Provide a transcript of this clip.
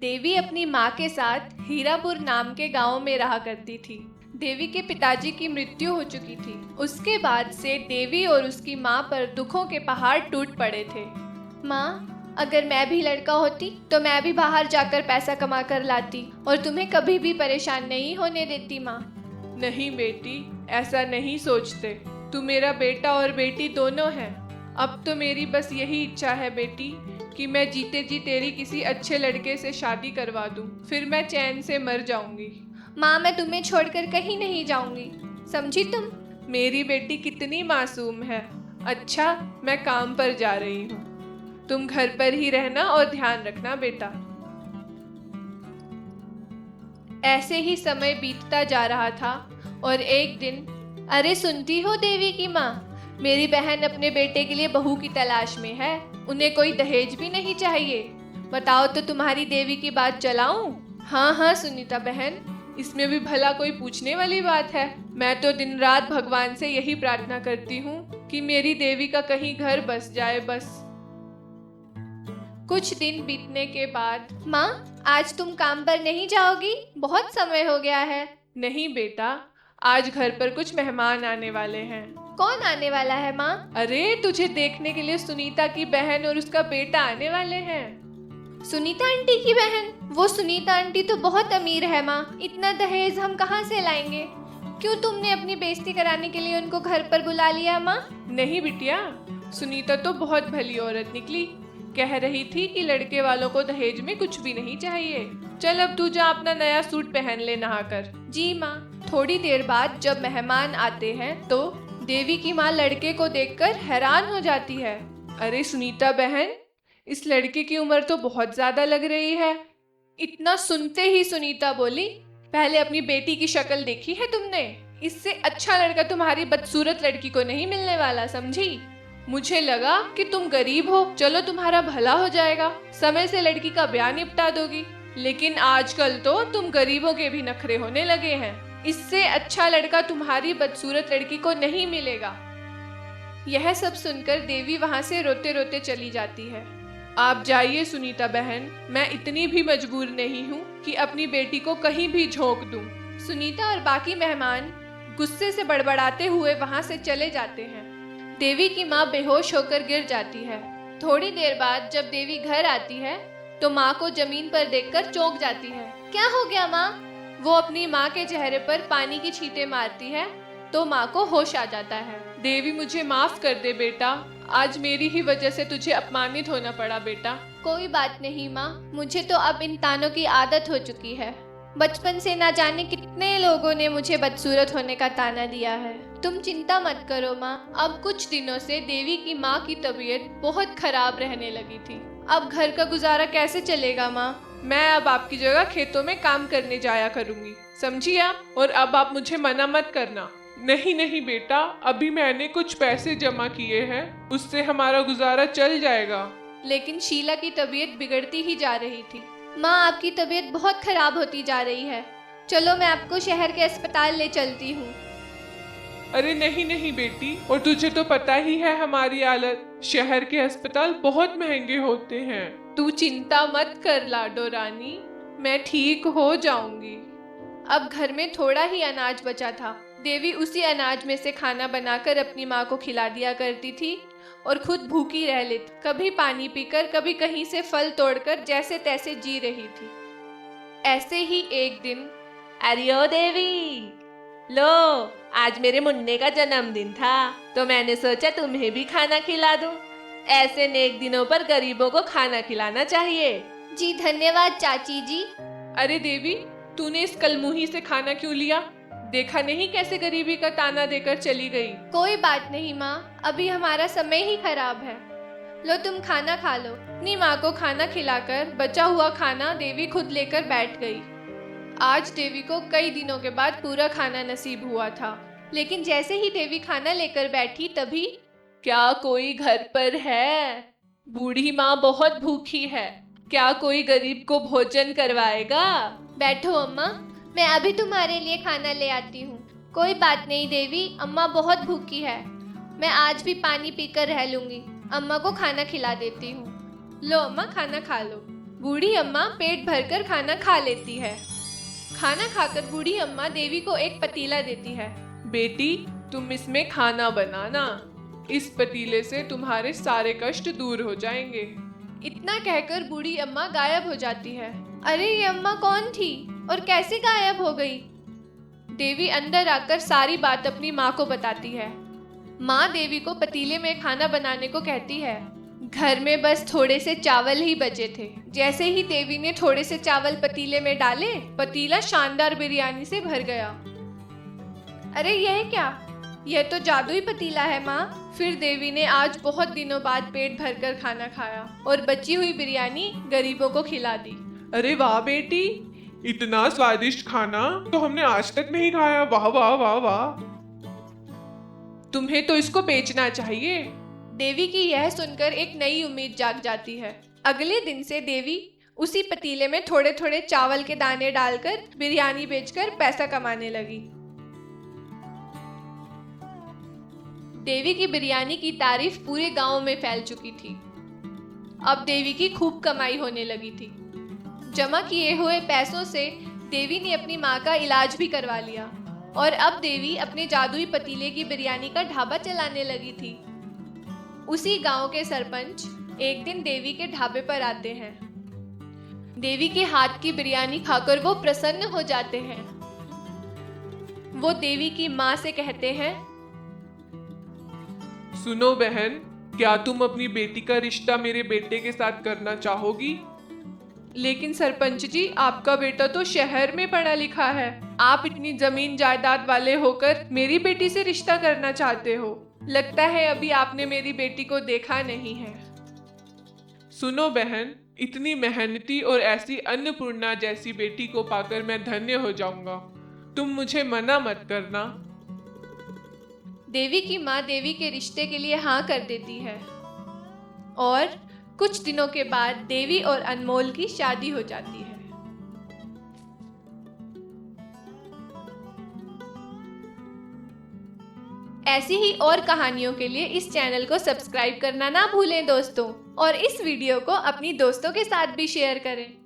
देवी अपनी माँ के साथ हीरापुर नाम के गांव में रहा करती थी। देवी के पिताजी की मृत्यु हो चुकी थी। उसके बाद से देवी और उसकी माँ पर दुखों के पहाड़ टूट पड़े थे। माँ, अगर मैं भी लड़का होती तो मैं भी बाहर जाकर पैसा कमा कर लाती और तुम्हें कभी भी परेशान नहीं होने देती। माँ, नहीं बेटी, ऐसा नहीं सोचते। तू मेरा बेटा और बेटी दोनों हैं। अब तो मेरी बस यही इच्छा है बेटी कि मैं जीते जी तेरी किसी अच्छे लड़के से शादी करवा दूं, फिर मैं चैन से मर जाऊंगी। माँ, मैं तुम्हें छोड़कर कहीं नहीं जाऊंगी, समझी तुम? मेरी बेटी कितनी मासूम है। अच्छा, मैं काम पर जा रही हूँ, तुम घर पर ही रहना और ध्यान रखना बेटा। ऐसे ही समय बीतता जा रहा था और एक दिन, अरे सुनती हो देवी की माँ, मेरी बहन अपने बेटे के लिए बहू की तलाश में है। उन्हें कोई दहेज भी नहीं चाहिए। बताओ तो तुम्हारी देवी की बात चलाऊं? हाँ हाँ सुनीता बहन, इसमें भी भला कोई पूछने वाली बात है। मैं तो दिन रात भगवान से यही प्रार्थना करती हूँ कि मेरी देवी का कहीं घर बस जाए बस। कुछ दिन बीतने के बाद, माँ, आज तुम काम पर नहीं जाओगी? बहुत समय हो गया है। नहीं बेटा, आज घर पर कुछ मेहमान आने वाले हैं। कौन आने वाला है माँ? अरे, तुझे देखने के लिए सुनीता की बहन और उसका बेटा आने वाले हैं। सुनीता आंटी की बहन? वो सुनीता आंटी तो बहुत अमीर है माँ, इतना दहेज हम कहाँ से लाएंगे? क्यों तुमने अपनी बेइज्जती कराने के लिए उनको घर पर बुला लिया माँ? नहीं बिटिया, सुनीता तो बहुत भली औरत निकली। कह रही थी कि लड़के वालों को दहेज में कुछ भी नहीं चाहिए। चल अब तू जा अपना नया सूट पहन ले नहाकर। जी माँ। थोड़ी देर बाद जब मेहमान आते हैं तो देवी की माँ लड़के को देखकर हैरान हो जाती है। अरे सुनीता बहन, इस लड़के की उम्र तो बहुत ज्यादा लग रही है। इतना सुनते ही सुनीता बोली, पहले अपनी बेटी की शक्ल देखी है तुमने? इससे अच्छा लड़का तुम्हारी बदसूरत लड़की को नहीं मिलने वाला, समझी? मुझे लगा कि तुम गरीब हो, चलो तुम्हारा भला हो जाएगा, समय से लड़की का ब्याह निपटा दोगी। लेकिन आजकल तो तुम गरीबों के भी नखरे होने लगे हैं। इससे अच्छा लड़का तुम्हारी बदसूरत लड़की को नहीं मिलेगा। यह सब सुनकर देवी वहां से रोते रोते चली जाती है। आप जाइए सुनीता बहन, मैं इतनी भी मजबूर नहीं हूँ कि अपनी बेटी को कहीं भी झोंक दूं। सुनीता और बाकी मेहमान गुस्से से बड़बड़ाते हुए वहां से चले जाते हैं। देवी की माँ बेहोश होकर गिर जाती है। थोड़ी देर बाद जब देवी घर आती है तो माँ को जमीन पर देखकर चौंक जाती है। क्या हो गया माँ? वो अपनी माँ के चेहरे पर पानी की छींटे मारती है तो माँ को होश आ जाता है। देवी, मुझे माफ कर दे बेटा, आज मेरी ही वजह से तुझे अपमानित होना पड़ा बेटा। कोई बात नहीं माँ, मुझे तो अब इन तानों की आदत हो चुकी है। बचपन से ना जाने कितने लोगों ने मुझे बदसूरत होने का ताना दिया है। तुम चिंता मत करो माँ। अब कुछ दिनों से देवी की माँ की तबीयत बहुत खराब रहने लगी थी। अब घर का गुजारा कैसे चलेगा माँ? मैं अब आपकी जगह खेतों में काम करने जाया करूंगी, समझी आप? और अब आप मुझे मना मत करना। नहीं नहीं बेटा, अभी मैंने कुछ पैसे जमा किए हैं, उससे हमारा गुजारा चल जाएगा। लेकिन शीला की तबीयत बिगड़ती ही जा रही थी। माँ, आपकी तबीयत बहुत खराब होती जा रही है, चलो मैं आपको शहर के अस्पताल ले चलती हूँ। अरे नहीं नहीं बेटी, और तुझे तो पता ही है हमारी हालत, शहर के अस्पताल बहुत महंगे होते हैं। तू चिंता मत कर लाडो रानी, मैं ठीक हो जाऊंगी। अब घर में थोड़ा ही अनाज बचा था। देवी उसी अनाज में से खाना बनाकर अपनी माँ को खिला दिया करती थी और खुद भूखी रह लेती। कभी पानी पीकर, कभी कहीं से फल तोड़कर जैसे तैसे जी रही थी। ऐसे ही एक दिन, अरे ओ देवी, लो, आज मेरे मुन्ने का जन्मदिन था तो मैंने सोचा तुम्हें भी खाना खिला दूं। ऐसे नेक दिनों पर गरीबों को खाना खिलाना चाहिए। जी धन्यवाद चाची जी। अरे देवी, तूने इस कलमुही से खाना क्यों लिया? देखा नहीं कैसे गरीबी का ताना देकर चली गई। कोई बात नहीं माँ, अभी हमारा समय ही खराब है। लो तुम खाना खा लो। अपनी माँ को खाना खिलाकर बचा हुआ खाना देवी खुद लेकर बैठ गई। आज देवी को कई दिनों के बाद पूरा खाना नसीब हुआ था। लेकिन जैसे ही देवी खाना लेकर बैठी तभी, क्या कोई घर पर है? बूढ़ी माँ बहुत भूखी है, क्या कोई गरीब को भोजन करवाएगा? बैठो अम्मा, मैं अभी तुम्हारे लिए खाना ले आती हूँ। कोई बात नहीं देवी, अम्मा बहुत भूखी है, मैं आज भी पानी पीकर रह लूंगी। अम्मा को खाना खिला देती हूँ। लो अम्मा, खाना खा लो। बूढ़ी अम्मा पेट भरकर खाना खा लेती है। खाना खाकर बूढ़ी अम्मा देवी को एक पतीला देती है। बेटी, तुम इसमें खाना बनाना। इस पतीले से तुम्हारे सारे कष्ट दूर हो जाएंगे। इतना कहकर बूढ़ी अम्मा गायब हो जाती है। अरे ये अम्मा कौन थी और कैसे गायब हो गई? देवी अंदर आकर सारी बात अपनी माँ को बताती है। माँ देवी को पतीले में खाना बनाने को कहती है। घर में बस थोड़े से चावल ही बचे थे। जैसे ही देवी ने थोड़े से चावल पतीले में डाले, पतीला शानदार बिरयानी से भर गया। अरे यह क्या? यह तो जादुई पतीला है माँ। फिर देवी ने आज बहुत दिनों बाद पेट भरकर खाना खाया और बची हुई बिरयानी गरीबों को खिला दी। अरे वाह बेटी, इतना स्वादिष्ट खाना तो हमने आज तक नहीं खाया। वाह वाह वाह वाह। तुम्हें तो इसको बेचना चाहिए। देवी की यह सुनकर एक नई उम्मीद जाग जाती है। अगले दिन से देवी उसी पतीले में थोड़े थोड़े चावल के दाने डालकर बिरयानी बेचकर पैसा कमाने लगी। देवी की बिरयानी की तारीफ पूरे गांव में फैल चुकी थी। अब देवी की खूब कमाई होने लगी थी। जमा किए हुए पैसों से देवी ने अपनी माँ का इलाज भी करवा लिया और अब देवी अपने जादुई पतीले की बिरयानी का ढाबा चलाने लगी थी। उसी गांव के सरपंच एक दिन देवी के ढाबे पर आते हैं। देवी के हाथ की बिरयानी खाकर वो प्रसन्न हो जाते हैं। वो देवी की माँ से कहते हैं, सुनो बहन, क्या तुम अपनी बेटी का रिश्ता मेरे बेटे के साथ करना चाहोगी? लेकिन सरपंच जी, आपका बेटा तो शहर में पढ़ा लिखा है। आप इतनी जमीन जायदाद वाले होकर मेरी बेटी से रिश्ता करना चाहते हो। लगता है अभी आपने मेरी बेटी को देखा नहीं है। सुनो बहन, इतनी मेहनती और ऐसी अन्नपूर्णा जैसी बेटी को पाकर मैं धन्य हो जाऊंगा। तुम मुझे मना मत करना। देवी की माँ देवी के रिश्ते के लिए हाँ कर देती है और कुछ दिनों के बाद देवी और अनमोल की शादी हो जाती है। ऐसी ही और कहानियों के लिए इस चैनल को सब्सक्राइब करना ना भूलें दोस्तों, और इस वीडियो को अपनी दोस्तों के साथ भी शेयर करें।